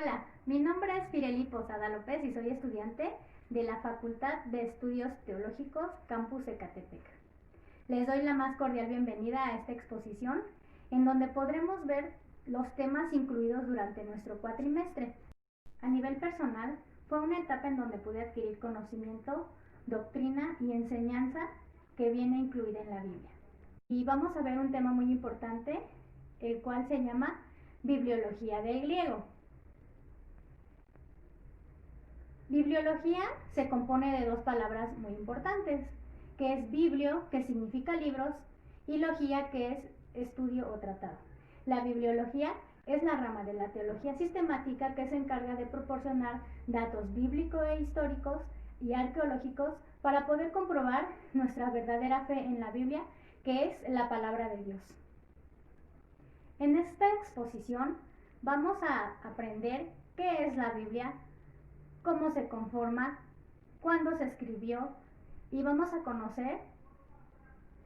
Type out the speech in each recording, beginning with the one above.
Hola, mi nombre es Fireli Posada López y soy estudiante de la Facultad de Estudios Teológicos Campus Ecatepec. Les doy la más cordial bienvenida a esta exposición en donde podremos ver los temas incluidos durante nuestro cuatrimestre. A nivel personal, fue una etapa en donde pude adquirir conocimiento, doctrina y enseñanza que viene incluida en la Biblia. Y vamos a ver un tema muy importante, el cual se llama bibliología del griego. Bibliología se compone de dos palabras muy importantes, que es biblio, que significa libros, y logía, que es estudio o tratado. La bibliología es la rama de la teología sistemática que se encarga de proporcionar datos bíblicos e históricos y arqueológicos para poder comprobar nuestra verdadera fe en la Biblia, que es la palabra de Dios. En esta exposición vamos a aprender qué es la Biblia, cómo se conforma, cuándo se escribió, y vamos a conocer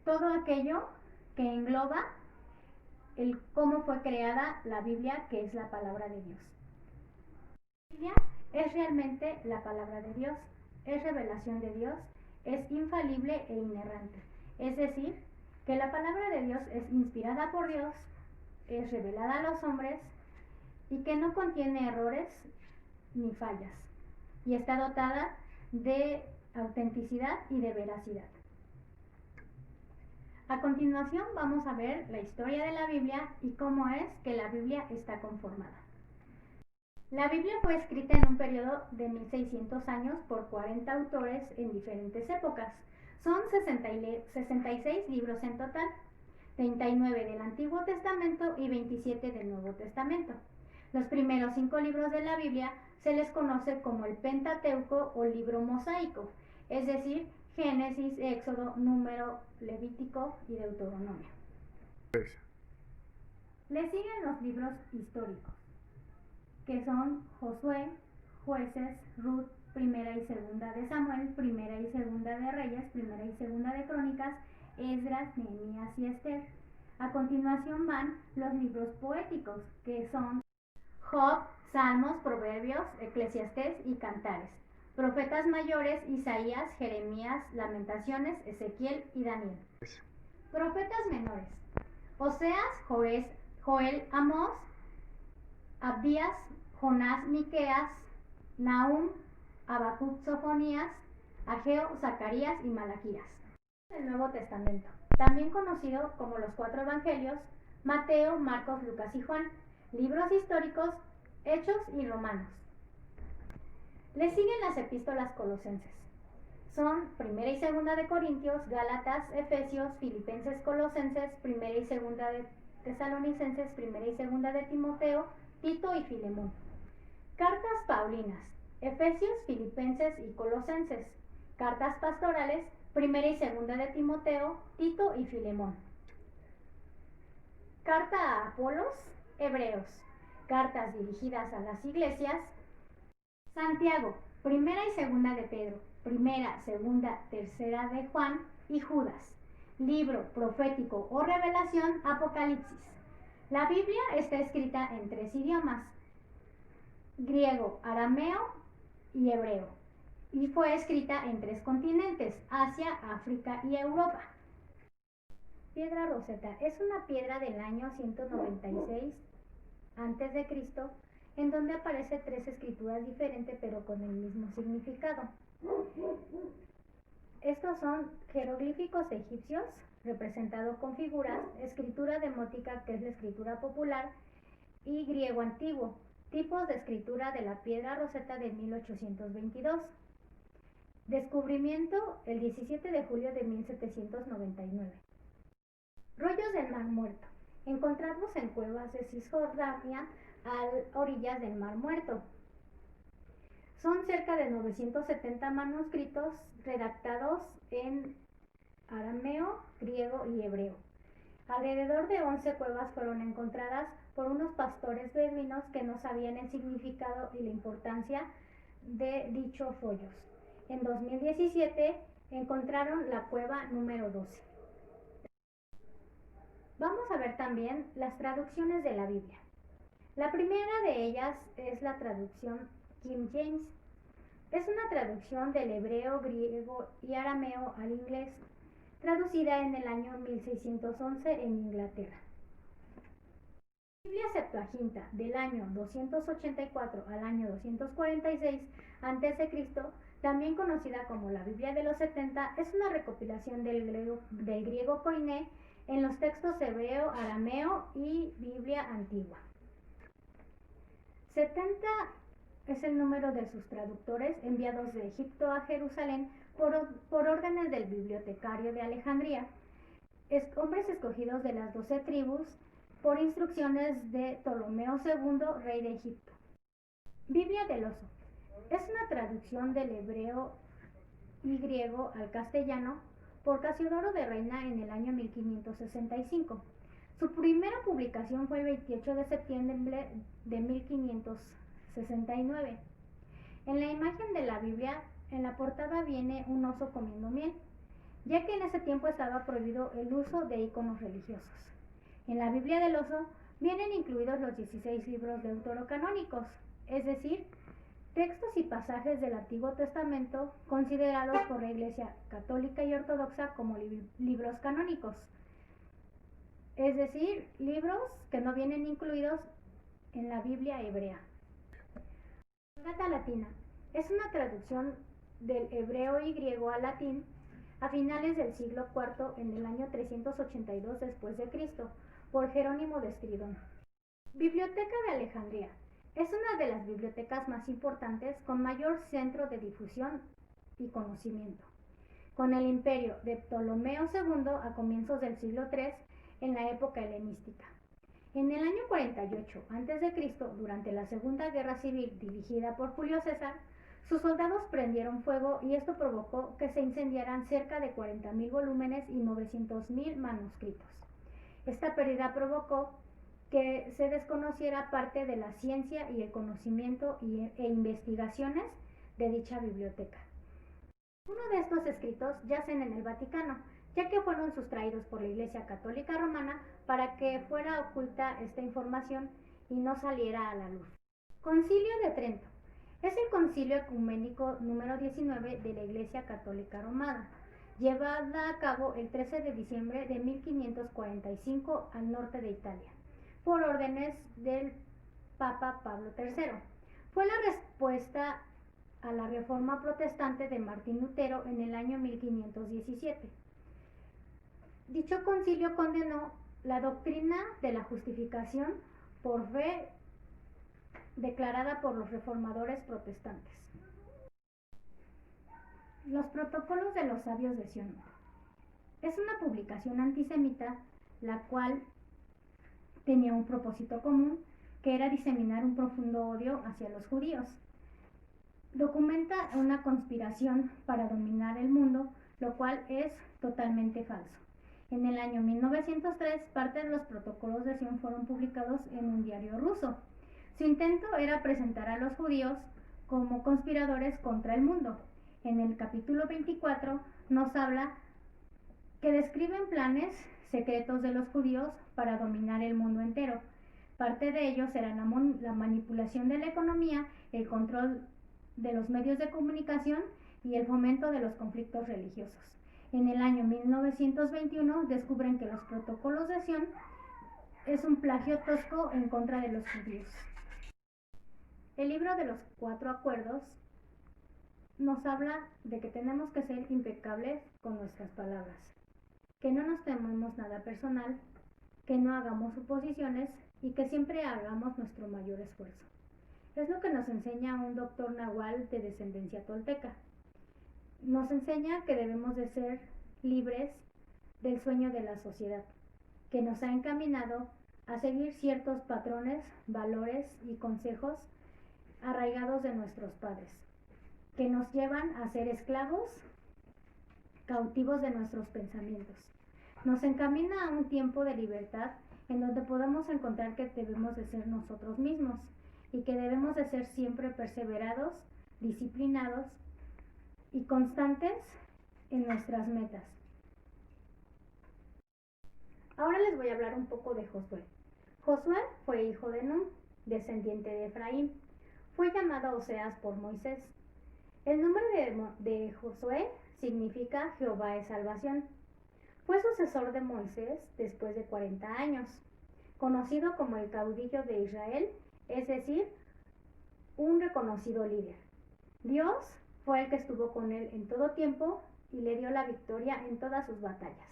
todo aquello que engloba el cómo fue creada la Biblia, que es la palabra de Dios. La Biblia es realmente la palabra de Dios, es revelación de Dios, es infalible e inerrante. Es decir, que la palabra de Dios es inspirada por Dios, es revelada a los hombres y que no contiene errores ni fallas, y está dotada de autenticidad y de veracidad. A continuación vamos a ver la historia de la Biblia y cómo es que la Biblia está conformada. La Biblia fue escrita en un periodo de 1600 años por 40 autores en diferentes épocas. Son 66 libros en total, 39 del Antiguo Testamento y 27 del Nuevo Testamento. Los primeros 5 libros de la Biblia se les conoce como el Pentateuco o libro mosaico, es decir, Génesis, Éxodo, Número, Levítico y Deuteronomio. Le siguen los libros históricos, que son Josué, Jueces, Ruth, Primera y Segunda de Samuel, Primera y Segunda de Reyes, Primera y Segunda de Crónicas, Esdras, Nehemías y Esther. A continuación van los libros poéticos, que son Job, Salmos, Proverbios, Eclesiastés y Cantares. Profetas mayores, Isaías, Jeremías, Lamentaciones, Ezequiel y Daniel. Profetas menores, Oseas, Joel, Amós, Abdías, Jonás, Miqueas, Nahum, Habacuc, Sofonías, Ageo, Zacarías y Malaquías. El Nuevo Testamento, también conocido como los 4 Evangelios, Mateo, Marcos, Lucas y Juan. Libros históricos, Hechos y Romanos. Le siguen las epístolas colosenses. Son Primera y Segunda de Corintios, Gálatas, Efesios, Filipenses, Colosenses, Primera y Segunda de Tesalonicenses, Primera y Segunda de Timoteo, Tito y Filemón. Cartas paulinas, Efesios, Filipenses y Colosenses. Cartas pastorales, Primera y Segunda de Timoteo, Tito y Filemón. Carta a Apolos, Hebreos. Cartas dirigidas a las iglesias. Santiago, Primera y Segunda de Pedro, Primera, Segunda, Tercera de Juan y Judas. Libro profético o revelación, Apocalipsis. La Biblia está escrita en 3 idiomas: griego, arameo y hebreo, y fue escrita en 3 continentes: Asia, África y Europa. Piedra Roseta es una piedra del año 196 a.C., en donde aparece 3 escrituras diferentes pero con el mismo significado. Estos son jeroglíficos egipcios, representados con figuras, escritura demótica, que es la escritura popular, y griego antiguo, tipos de escritura de la Piedra Roseta de 1822. Descubrimiento el 17 de julio de 1799. Rollos del Mar Muerto, encontrados en cuevas de Cisjordania a orillas del Mar Muerto. Son cerca de 970 manuscritos redactados en arameo, griego y hebreo. Alrededor de 11 cuevas fueron encontradas por unos pastores beduinos que no sabían el significado y la importancia de dichos rollos. En 2017 encontraron la cueva número 12. Vamos a ver también las traducciones de la Biblia. La primera de ellas es la traducción King James. Es una traducción del hebreo, griego y arameo al inglés, traducida en el año 1611 en Inglaterra. La Biblia Septuaginta del año 284 al año 246 a.C., también conocida como la Biblia de los 70, es una recopilación del griego koiné en los textos hebreo, arameo y Biblia antigua. 70 es el número de sus traductores enviados de Egipto a Jerusalén por órdenes del bibliotecario de Alejandría, hombres escogidos de las 12 tribus por instrucciones de Ptolomeo II, rey de Egipto. Biblia del Oso. Es una traducción del hebreo y griego al castellano por Casiodoro de Reina en el año 1565. Su primera publicación fue el 28 de septiembre de 1569. En la imagen de la Biblia, en la portada viene un oso comiendo miel, ya que en ese tiempo estaba prohibido el uso de iconos religiosos. En la Biblia del Oso vienen incluidos los 16 libros deuterocanónicos, es decir, textos y pasajes del Antiguo Testamento considerados por la Iglesia Católica y Ortodoxa como libros canónicos, es decir, libros que no vienen incluidos en la Biblia hebrea. Vulgata Latina es una traducción del hebreo y griego al latín a finales del siglo IV, en el año 382 después de Cristo, por Jerónimo de Estridón. Biblioteca de Alejandría. Es una de las bibliotecas más importantes con mayor centro de difusión y conocimiento. Con el imperio de Ptolomeo II a comienzos del siglo III, en la época helenística. En el año 48 a.C., durante la Segunda Guerra Civil dirigida por Julio César, sus soldados prendieron fuego y esto provocó que se incendiaran cerca de 40.000 volúmenes y 900.000 manuscritos. Esta pérdida provocó que se desconociera parte de la ciencia y el conocimiento e investigaciones de dicha biblioteca. Uno de estos escritos yacen en el Vaticano, ya que fueron sustraídos por la Iglesia Católica Romana para que fuera oculta esta información y no saliera a la luz. Concilio de Trento. Es el concilio ecuménico número 19 de la Iglesia Católica Romana, llevada a cabo el 13 de diciembre de 1545 al norte de Italia, por órdenes del Papa Pablo III. Fue la respuesta a la reforma protestante de Martín Lutero en el año 1517. Dicho concilio condenó la doctrina de la justificación por fe declarada por los reformadores protestantes. Los protocolos de los sabios de Sion. Es una publicación antisemita, la cual tenía un propósito común, que era diseminar un profundo odio hacia los judíos. Documenta una conspiración para dominar el mundo, lo cual es totalmente falso. En el año 1903, parte de los protocolos de Sion fueron publicados en un diario ruso. Su intento era presentar a los judíos como conspiradores contra el mundo. En el capítulo 24 nos habla que describen planes secretos de los judíos para dominar el mundo entero. Parte de ellos era la manipulación de la economía, el control de los medios de comunicación y el fomento de los conflictos religiosos. En el año 1921 descubren que los protocolos de Sion es un plagio tosco en contra de los judíos. El libro de los 4 acuerdos nos habla de que tenemos que ser impecables con nuestras palabras, que no nos tomemos nada personal, que no hagamos suposiciones y que siempre hagamos nuestro mayor esfuerzo. Es lo que nos enseña un doctor nahual de descendencia tolteca. Nos enseña que debemos de ser libres del sueño de la sociedad, que nos ha encaminado a seguir ciertos patrones, valores y consejos arraigados de nuestros padres, que nos llevan a ser esclavos, cautivos de nuestros pensamientos. Nos encamina a un tiempo de libertad en donde podemos encontrar que debemos de ser nosotros mismos y que debemos de ser siempre perseverados, disciplinados y constantes en nuestras metas. Ahora les voy a hablar un poco de Josué. Josué fue hijo de Nun, descendiente de Efraín. Fue llamado Oseas por Moisés. El nombre de Josué significa Jehová es salvación. Fue sucesor de Moisés después de 40 años, conocido como el caudillo de Israel, es decir, un reconocido líder. Dios fue el que estuvo con él en todo tiempo y le dio la victoria en todas sus batallas.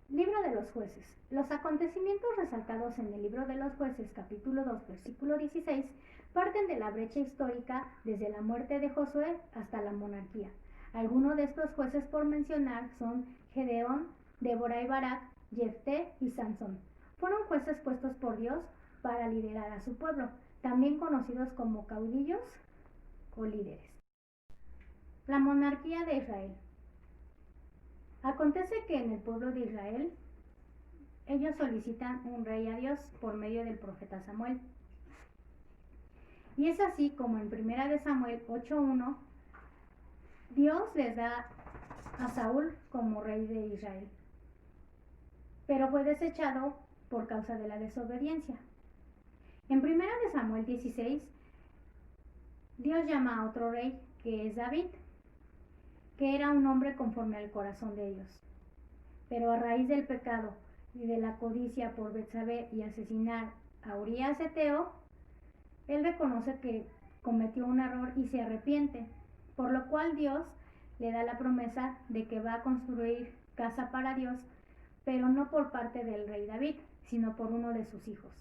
Libro de los jueces. Los acontecimientos resaltados en el libro de los jueces, capítulo 2, versículo 16, parten de la brecha histórica desde la muerte de Josué hasta la monarquía. Algunos de estos jueces por mencionar son Gedeón, Débora y Barak, Jefté y Sansón. Fueron jueces puestos por Dios para liderar a su pueblo, también conocidos como caudillos o líderes. La monarquía de Israel. Acontece que en el pueblo de Israel ellos solicitan un rey a Dios por medio del profeta Samuel. Y es así como en 1 de Samuel 8:1 Dios les da a Saúl como rey de Israel, pero fue desechado por causa de la desobediencia. En 1 de Samuel 16 Dios llama a otro rey, que es David, que era un hombre conforme al corazón de Dios. Pero a raíz del pecado y de la codicia por Betsabé y asesinar a Urías Eteo, él reconoce que cometió un error y se arrepiente, por lo cual Dios le da la promesa de que va a construir casa para Dios, pero no por parte del rey David, sino por uno de sus hijos.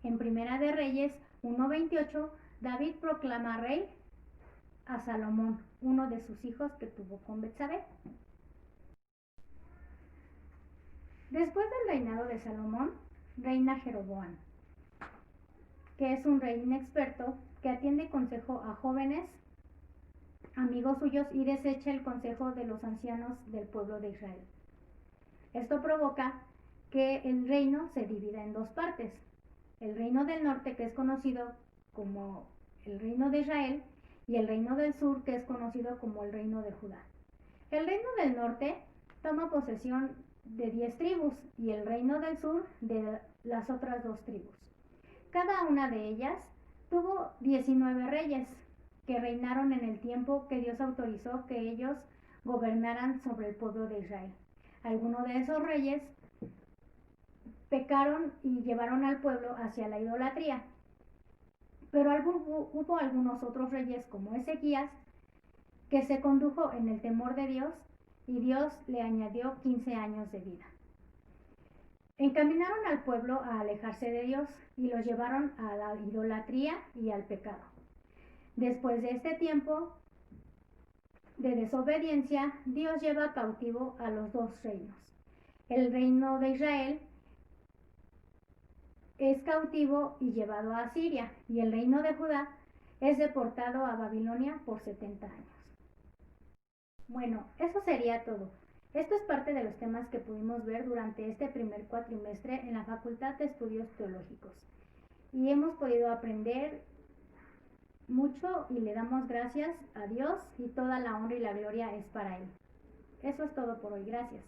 En Primera de Reyes 1:28, David proclama rey a Salomón, uno de sus hijos que tuvo con Betsabé. Después del reinado de Salomón, reina Jeroboam, que es un rey inexperto que atiende consejo a jóvenes, amigos suyos, y desecha el consejo de los ancianos del pueblo de Israel. Esto provoca que el reino se divida en dos partes. El reino del norte, que es conocido como el reino de Israel, y el reino del sur, que es conocido como el reino de Judá. El reino del norte toma posesión de 10 tribus y el reino del sur de las otras 2 tribus. Cada una de ellas tuvo 19 reyes que reinaron en el tiempo que Dios autorizó que ellos gobernaran sobre el pueblo de Israel. Algunos de esos reyes pecaron y llevaron al pueblo hacia la idolatría. Pero hubo algunos otros reyes, como Ezequías, que se condujo en el temor de Dios y Dios le añadió 15 años de vida. Encaminaron al pueblo a alejarse de Dios y los llevaron a la idolatría y al pecado. Después de este tiempo de desobediencia, Dios lleva cautivo a los 2 reinos. El reino de Israel es cautivo y llevado a Asiria, y el reino de Judá es deportado a Babilonia por 70 años. Bueno, eso sería todo. Esto es parte de los temas que pudimos ver durante este primer cuatrimestre en la Facultad de Estudios Teológicos. Y hemos podido aprender mucho y le damos gracias a Dios y toda la honra y la gloria es para Él. Eso es todo por hoy. Gracias.